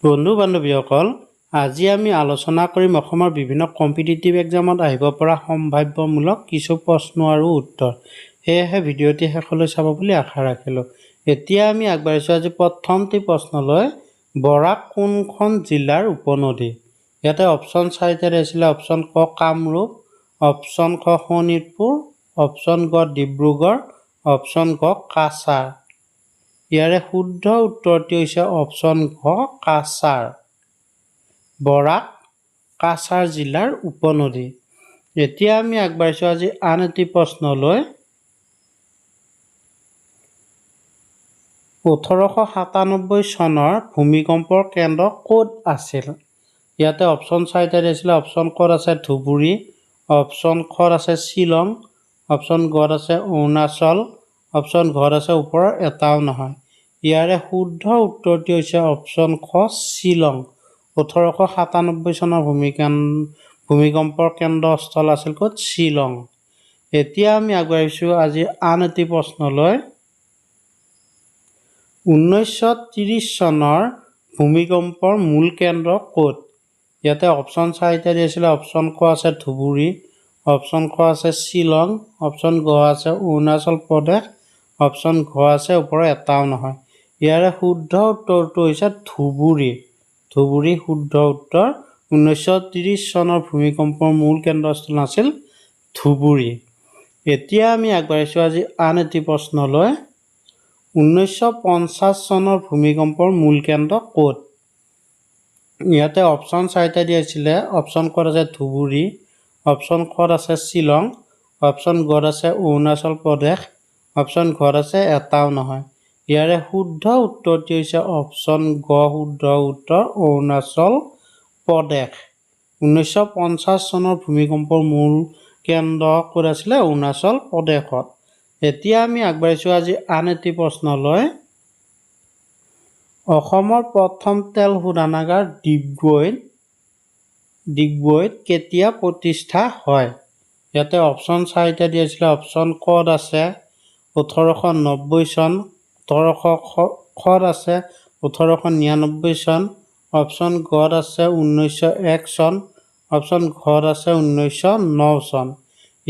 বন্ধু বান্ধৱীসকল, আজি আমি আলোচনা কৰিম অসমৰ বিভিন্ন কম্পিটিটিভ এক্সামত আহিব পৰা সম্ভাৱ্যমূলক কিছু প্ৰশ্ন আৰু উত্তৰ। সেয়েহে ভিডিঅ'টি শেষলৈ চাব বুলি আশা ৰাখিলোঁ। এতিয়া আমি আগবাঢ়িছোঁ আজি প্ৰথমটি প্ৰশ্নলৈ। বৰাক কোনখন জিলাৰ উপনদী? ইয়াতে অপশ্যন 4টা দিছিলে। অপশ্যন ক কামৰূপ, অপশ্যন খ শোণিতপুৰ, অপশ্যন গ ডিব্ৰুগড়, অপশ্যন গ কাছাৰ। ইয়াৰে শুদ্ধ উত্তৰটি হৈছে অপশ্যন ঘ কাছাৰ। বৰাক কাছাৰ জিলাৰ উপনদী। এতিয়া আমি আগবাঢ়িছোঁ আজি আন এটি প্ৰশ্নলৈ। 1897 চনৰ ভূমিকম্পৰ কেন্দ্ৰ ক'ত আছিল? ইয়াতে অপশ্যন 4টা দিছিলে। অপশ্যন ক'ত আছে ধুবুৰী, অপশ্যন খত আছে শ্বিলং, অপশ্যন গত আছে অৰুণাচল, অপশ্যন ঘত আছে ওপৰৰ এটাও নহয়। ইয়াৰে শুদ্ধ উত্তৰটি হৈছে অপশ্যন খ শ্বিলং। 1897 চনৰ ভূমিকম্পৰ কেন্দ্ৰস্থল আছিল ক'ত? শ্বিলং। এতিয়া আমি আগবাঢ়িছোঁ আজি আন এটি প্ৰশ্নলৈ। 1930 চনৰ ভূমিকম্পৰ মূল কেন্দ্ৰ ক'ত? ইয়াতে অপশ্যন 4টা দিছিলে। অপশ্যন ক আছে ধুবুৰী, অপশ্যন খ আছে শ্বিলং, অপশ্যন গ আছে অৰুণাচল প্ৰদেশ, অপশ্যন ঘ আছে ওপৰৰ এটাও নহয়। ইয়াৰে শুদ্ধ উত্তৰটো হৈছে ধুবুৰী। ধুবুৰী শুদ্ধ উত্তৰ। 1930 চনৰ ভূমিকম্পৰ মূল কেন্দ্ৰস্থল আছিল ধুবুৰী। এতিয়া আমি আগবাঢ়িছোঁ আজি আন এটি প্ৰশ্নলৈ। 1950 চনৰ ভূমিকম্পৰ মূল কেন্দ্ৰ ক'ত? ইয়াতে অপশ্যন 4টা দিছিলে। অপশ্যন ক'ত আছে ধুবুৰী, অপশ্যন খত আছে শ্বিলং, অপশ্যন গত আছে অৰুণাচল প্ৰদেশ, অপশ্যন ঘত আছে এটাও নহয়। ইয়াৰে শুদ্ধ উত্তৰটি হৈছে অপশ্যন গ শুদ্ধ উত্তৰ অৰুণাচল প্ৰদেশ। 1950 চনৰ ভূমিকম্পৰ মূল কেন্দ্ৰ ক'ত আছিলে? অৰুণাচল প্ৰদেশত। এতিয়া আমি আগবাঢ়িছোঁ আজি আন এটি প্ৰশ্নলৈ। অসমৰ প্ৰথম তেল শোধনাগাৰ ডিগবৈত কেতিয়া প্ৰতিষ্ঠা হয়? ইয়াতে অপশ্যন 4টা দিছিলে। অপশ্যন কত আছে 1890 চন, খত আছে 1899 চন, অপশ্যন গত আছে 1901 চন, অপশ্যন ঘত আছে 1909 চন।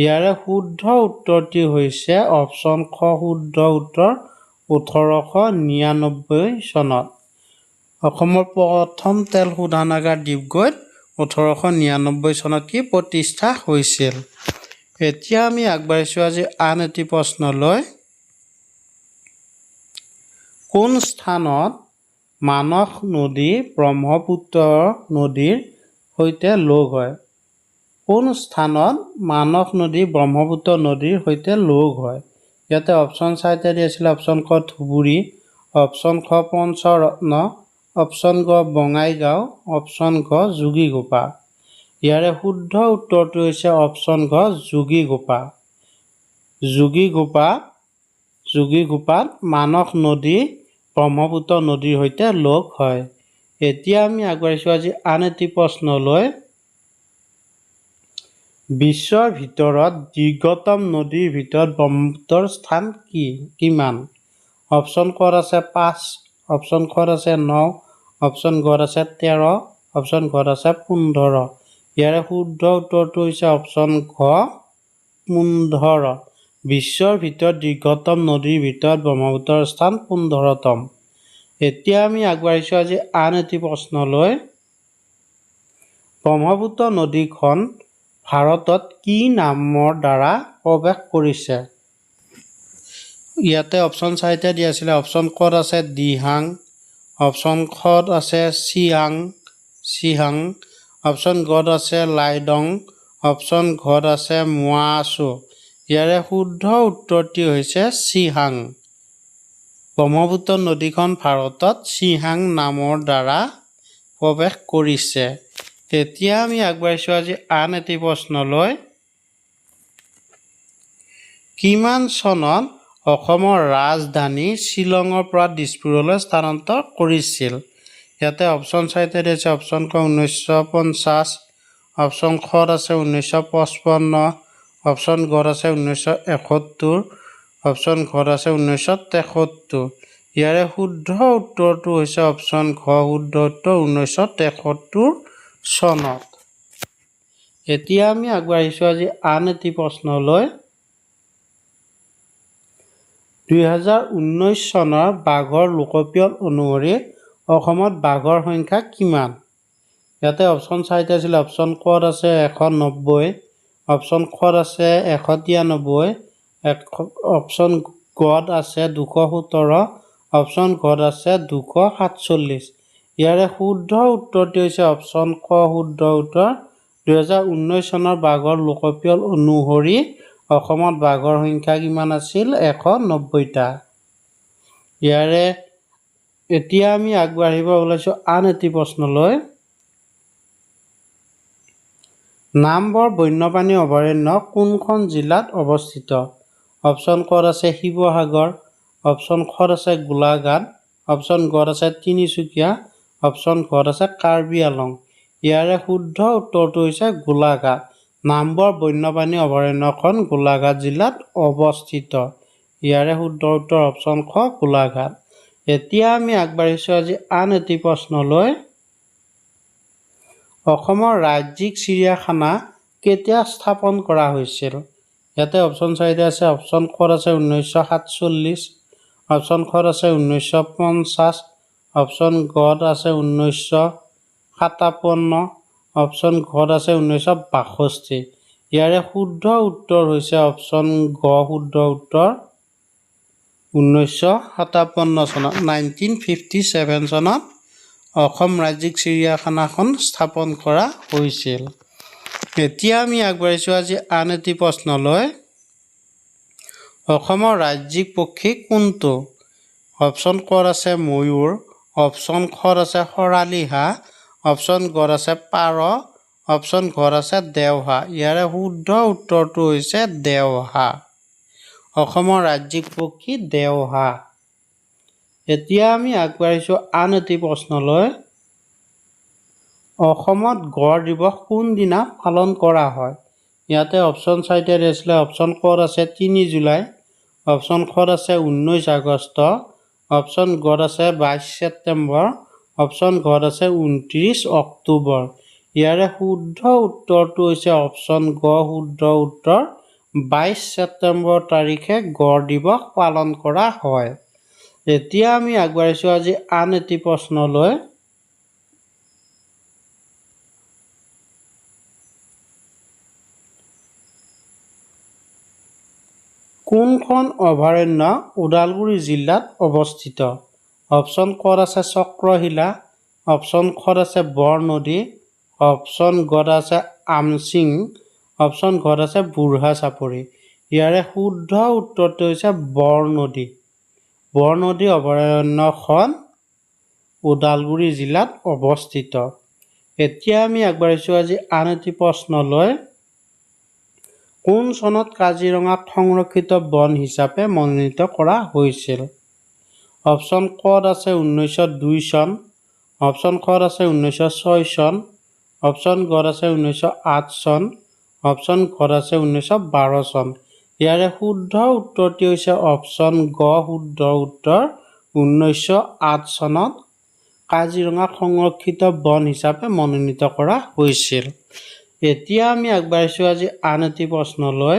ইয়াৰে শুদ্ধ উত্তৰটি হৈছে অপশ্যন খ শুদ্ধ উত্তৰ 1899 চনত। অসমৰ প্ৰথম তেল শোধনাগাৰ ডিগবৈত 1899 চনত কি প্ৰতিষ্ঠা হৈছিল। এতিয়া আমি আগবাঢ়িছোঁ আজি আন এটি প্ৰশ্নলৈ। কোন স্থানত মানস নদী ব্ৰহ্মপুত্ৰ নদীৰ সৈতে লগ হয়? কোন স্থানত মানস নদী ব্ৰহ্মপুত্ৰ নদীৰ সৈতে লগ হয়? ইয়াতে অপশ্যন 4টা দিছিলে। অপশ্যন ক ধুবুৰী, অপশ্যন খ পঞ্চৰত্ন, অপশ্যন গ বঙাইগাঁও, অপশ্যন ঘ যোগীঘোপা। ইয়াৰে শুদ্ধ উত্তৰটো হৈছে অপশ্যন ঘ যোগীঘোপা। যোগীঘোপাত মানস নদী ব্ৰহ্মপুত্ৰ নদীৰ সৈতে লগ হয়। এতিয়া আমি আগবাঢ়িছোঁ আজি আন এটি প্ৰশ্নলৈ। বিশ্বৰ ভিতৰত দীৰ্ঘতম নদীৰ ভিতৰত ব্ৰহ্মপুত্ৰৰ স্থান কিমান? অপশ্যন কত আছে 5, অপশ্যন খত আছে 9, অপশ্যন গত আছে 13, অপশ্যন ঘত আছে 15। ইয়াৰে শুদ্ধ উত্তৰটো হৈছে অপশ্যন ঘ 15। বিশ্বৰ ভিতৰত দীৰ্ঘতম নদীৰ ভিতৰত ব্ৰহ্মপুত্ৰৰ স্থান 15তম। এতিয়া আমি আগবাঢ়িছোঁ আজি আন এটি প্ৰশ্নলৈ। ব্ৰহ্মপুত্ৰ নদীখন ভাৰতত কি নামৰ দ্বাৰা প্ৰৱেশ কৰিছে? ইয়াতে অপশ্যন 4টা দিয়া আছিলে। অপশ্যন কত আছে দিহাং, অপশ্যন খত আছে চিহাং, অপশ্যন গত আছে লাইডং, অপশ্যন ঘত আছে মোৱাচো। ইয়াৰে শুদ্ধ উত্তৰটি হৈছে চিহাং। ব্ৰহ্মপুত্ৰ নদীখন ভাৰতত চিহাং নামৰ দ্বাৰা প্ৰৱেশ কৰিছে। এতিয়া আমি আগবাঢ়িছোঁ আজি আন এটি প্ৰশ্নলৈ। কিমান চনত অসমৰ ৰাজধানী শ্বিলঙৰ পৰা দিছপুৰলৈ স্থানান্তৰ কৰিছিল? ইয়াতে অপশ্যন 4টা দিছে। অপশ্যন ক 1950, অপশ্যন খত আছে 1955, অপশ্যন গত আছে 1971, অপশ্যন ঘত আছে 1973। ইয়াৰে শুদ্ধ উত্তৰটো হৈছে অপশ্যন ঘ শুদ্ধ উত্তৰ 1973 চনত। এতিয়া আমি আগবাঢ়িছোঁ আজি আন এটি প্ৰশ্নলৈ। 2019 চনৰ বাঘৰ লোকপিয়ল অনুসৰি অসমত বাঘৰ সংখ্যা কিমান? ইয়াতে অপশ্যন চাৰিটা আছিলে। অপশ্যন ক'ত আছে 190, অপশ্যন ক'ত আছে 193, অপশ্যন গ'ত আছে 217, অপশ্যন ঘ'ত আছে 247। ইয়াৰে শুদ্ধ উত্তৰটি হৈছে অপশ্যন ক শুদ্ধ উত্তৰ। 2019 চনৰ বাঘৰ লোকপিয়ল অনুসৰি অসমত বাঘৰ সংখ্যা কিমান আছিল? 190টা। ইয়াৰে এতিয়া আমি আগবাঢ়িব ওলাইছোঁ আন এটি প্ৰশ্নলৈ। নামবৰ বন্যপ্ৰাণী অভয়াৰণ্য কোনখন জিলাত অৱস্থিত? অপশ্যন ক'ত আছে শিৱসাগৰ, অপশ্যন ক'ত আছে গোলাঘাট, অপশ্যন ঘ'ত আছে তিনিচুকীয়া, অপশ্যন ঘ'ত আছে কাৰ্বি আংলং। ইয়াৰে শুদ্ধ উত্তৰটো হৈছে গোলাঘাট। নামবৰ বন্যপ্ৰাণী অভয়াৰণ্যখন গোলাঘাট জিলাত অৱস্থিত। ইয়াৰে শুদ্ধ উত্তৰ অপশ্যন খ গোলাঘাট। এতিয়া আমি আগবাঢ়িছোঁ আজি আন এটি প্ৰশ্নলৈ। অসমৰ ৰাজ্যিক চিৰিয়াখানা কেতিয়া স্থাপন কৰা হৈছিল? ইয়াতে অপশ্যন চাৰিটা আছে। অপশ্যন ক'ত আছে 1947, অপশ্যন ক'ত আছে 1950, অপশ্যন গ'ত আছে 1957, অপশ্যন ঘ'ত আছে 1962। ইয়াৰে শুদ্ধ উত্তৰ হৈছে অপশ্যন গ শুদ্ধ উত্তৰ 1957 চনত 1957 চনত অসম ৰাজ্যিক চিৰিয়াখানাখন স্থাপন কৰা হৈছিল। এতিয়া আমি আগবাঢ়িছোঁ আজি আন এটি প্ৰশ্নলৈ। অসমৰ ৰাজ্যিক পক্ষী কোনটো? অপশ্যন ক'ত আছে ময়ূৰ, অপশ্যন ক'ত আছে শৰালী হাঁহ, অপশ্যন গ'ত আছে পাৰ, অপশ্যন ঘ'ত আছে দেওহাঁহ। ইয়াৰে শুদ্ধ উত্তৰটো হৈছে দেওহাঁহ। অসমৰ ৰাজ্যিক পক্ষী দেওহাঁহ। এতিয়া আমি আগবাঢ়িছোঁ আন এটি প্ৰশ্নলৈ। অসমত গড় দিৱস কোনদিনা পালন কৰা হয়? ইয়াতে অপশ্যন চাৰিটা দিছিলে। অপশ্যন ক'ত আছে 3 জুলাই, অপশ্যন ক'ত আছে 19 আগষ্ট, অপশ্যন গ'ত আছে 22 ছেপ্টেম্বৰ, অপশ্যন ঘ'ত আছে 29 অক্টোবৰ। ইয়াৰে শুদ্ধ উত্তৰটো হৈছে অপশ্যন গ শুদ্ধ উত্তৰ 22 ছেপ্টেম্বৰ তাৰিখে গড় দিৱস পালন কৰা হয়। এতিয়া আমি আগবাঢ়িছোঁ আজি আন এটি প্ৰশ্নলৈ। কোনখন অভয়াৰণ্য ওদালগুৰি জিলাত অৱস্থিত? অপশ্যন ক'ত আছে চক্ৰশিলা, অপশ্যন ক'ত আছে বৰনদী, অপশ্যন গ'ত আছে আমচিং, অপশ্যন ঘ'ত আছে বুঢ়া চাপৰি। ইয়াৰে শুদ্ধ উত্তৰটো হৈছে বৰনদী। বৰনদী অভয়াৰণ্যখন ওদালগুৰি জিলাত অৱস্থিত। এতিয়া আমি আগবাঢ়িছোঁ আজি আন এটি প্ৰশ্নলৈ। কোন চনত কাজিৰঙাক সংৰক্ষিত বন হিচাপে মনোনীত কৰা হৈছিল? অপশ্যন ক'ত আছে 1902 চন, অপশ্যন ক'ত আছে 1906 চন, অপশ্যন গ'ত আছে 1908 চন, অপশ্যন ঘ'ত আছে 1912 চন। ইয়াৰে শুদ্ধ উত্তৰটি হৈছে অপশ্যন গ শুদ্ধ উত্তৰ 1908 চনত কাজিৰঙাক সংৰক্ষিত বন হিচাপে মনোনীত কৰা হৈছিল। এতিয়া আমি আগবাঢ়িছোঁ আজি আন এটি প্ৰশ্নলৈ।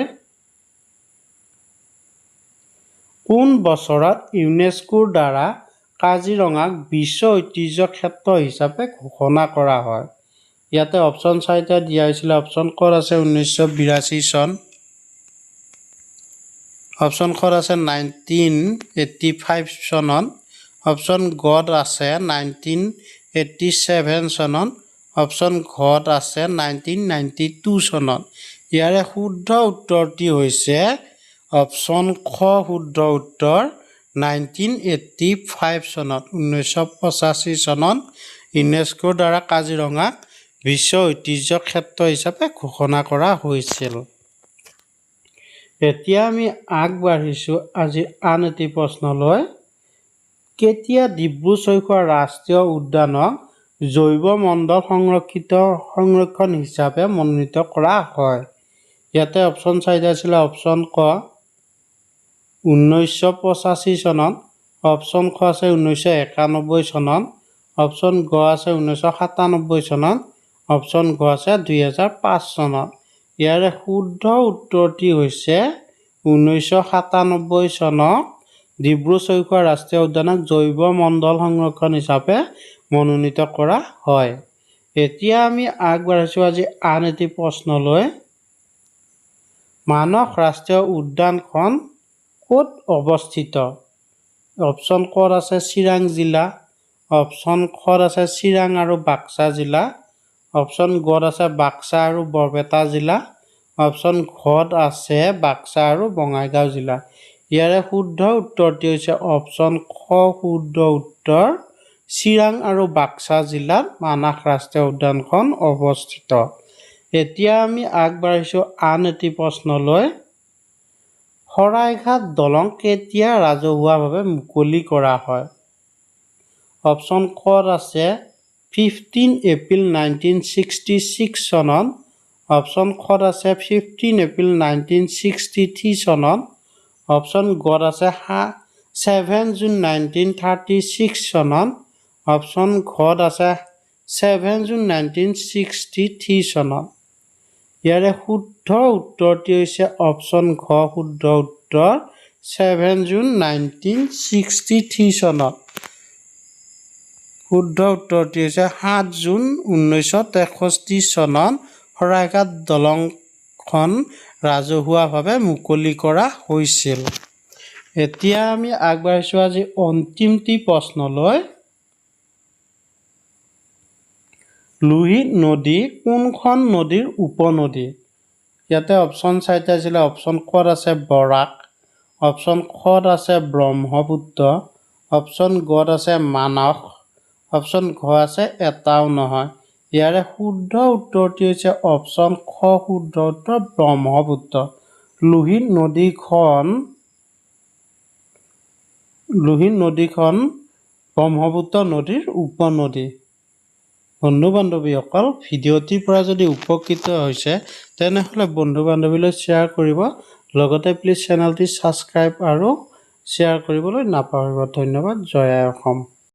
কোন বছৰত ইউনেস্কোৰ দ্বাৰা কাজিৰঙাক বিশ্ব ঐতিহ্য ক্ষেত্ৰ হিচাপে ঘোষণা কৰা হয়? ইয়াতে অপশ্যন চাৰিটা দিয়া হৈছিলে। অপশ্যন ক'ত আছে 1982 চন, অপশ্যন ক'ত আছে 1985 চনত, অপশ্যন গ'ত আছে 1987 চনত, অপশ্যন ঘ'ত আছে 1992 চনত। ইয়াৰে শুদ্ধ উত্তৰটি হৈছে অপশ্যন খ শুদ্ধ উত্তৰ 1985 চনত 1985 চনত ইউনেস্কোৰ দ্বাৰা কাজিৰঙাক বিশ্ব ঐতিহ্য ক্ষেত্ৰ হিচাপে ঘোষণা কৰা হৈছিল। এতিয়া আমি আগবাঢ়িছোঁ আজি আন এটি প্ৰশ্নলৈ। কেতিয়া ডিব্ৰু-চৈখোৱা ৰাষ্ট্ৰীয় উদ্যানক জৈৱমণ্ডল সংৰক্ষণ হিচাপে মনোনীত কৰা হয়? ইয়াতে অপশ্যন চাৰিটা আছিলে। অপশ্যন ক 1985 চনত, অপশ্যন খ আছে 1991 চনত, অপশ্যন গ আছে 1997 চনত, অপশ্যন ঘ আছে 2005 চনত। ইয়াৰে শুদ্ধ উত্তৰটি হৈছে 1997 চনত ডিব্ৰু-ছৈখোৱা ৰাষ্ট্ৰীয় উদ্যানক জৈৱ মণ্ডল সংৰক্ষণ হিচাপে মনোনীত কৰা হয়। এতিয়া আমি আগবাঢ়িছোঁ আজি আন এটি প্ৰশ্নলৈ। মানস ৰাষ্ট্ৰীয় উদ্যানখন ক'ত অৱস্থিত? অপশ্যন ক'ত আছে চিৰাং জিলা, অপশ্যন খত আছে চিৰাং আৰু বাক্সা জিলা, অপশ্যন গত আছে বাক্সা আৰু বৰপেটা জিলা, অপশ্যন ঘত আছে বাক্সা আৰু বঙাইগাঁও জিলা। ইয়াৰে শুদ্ধ উত্তৰটি হৈছে অপশ্যন খ শুদ্ধ উত্তৰ। চিৰাং আৰু বাক্সা জিলাত মানাস ৰাষ্ট্ৰীয় উদ্যানখন অৱস্থিত। এতিয়া আমি আগবাঢ়িছোঁ আন এটি প্ৰশ্নলৈ। শৰাইঘাট দলং কেতিয়া ৰাজহুৱাভাৱে মুকলি কৰা হয়? অপশ্যন ক'ত আছে 15 এপ্ৰিল 1966 চনত, অপশ্যন খত আছে 15 এপ্ৰিল 1963 চনত, অপশ্যন গত আছে 7 জুন 1936 চনত, অপশ্যন ঘত আছে 7 জুন 1963 চনত। ইয়াৰে শুদ্ধ উত্তৰটি হৈছে অপশ্যন ঘ শুদ্ধ উত্তৰ 7 জুন 1963 চনত। শুদ্ধ উত্তৰটি হৈছে 7 জুন 1963 চনত শৰাইঘাট দলংখন ৰাজহুৱাভাৱে মুকলি কৰা হৈছিল। এতিয়া আমি আগবাঢ়িছোঁ আজি অন্তিমটি প্ৰশ্নলৈ। লোহিত নদী কোনখন নদীৰ উপনদী? ইয়াতে অপশ্যন চাৰিটা আছিলে। অপশ্যন ক'ত আছে বৰাক, অপশ্যন খত আছে ব্ৰহ্মপুত্ৰ, অপশ্যন গত আছে মানস, অপশ্যন ঘ আছে এটাও নহয়। ইয়াৰে শুদ্ধ উত্তৰটি হৈছে অপশ্যন খ শুদ্ধ উত্তৰ ব্ৰহ্মপুত্ৰ। লোহিত নদীখন ব্ৰহ্মপুত্ৰ নদীৰ উপনদী। বন্ধু বান্ধৱীসকল, ভিডিঅ'টিৰ পৰা যদি উপকৃত হৈছে তেনেহ'লে বন্ধু বান্ধৱীলৈ শ্বেয়াৰ কৰিব। লগতে প্লিজ চেনেলটি ছাবস্ক্ৰাইব আৰু শ্বেয়াৰ কৰিবলৈ নাপাহৰিব। ধন্যবাদ। জয় আই অসম।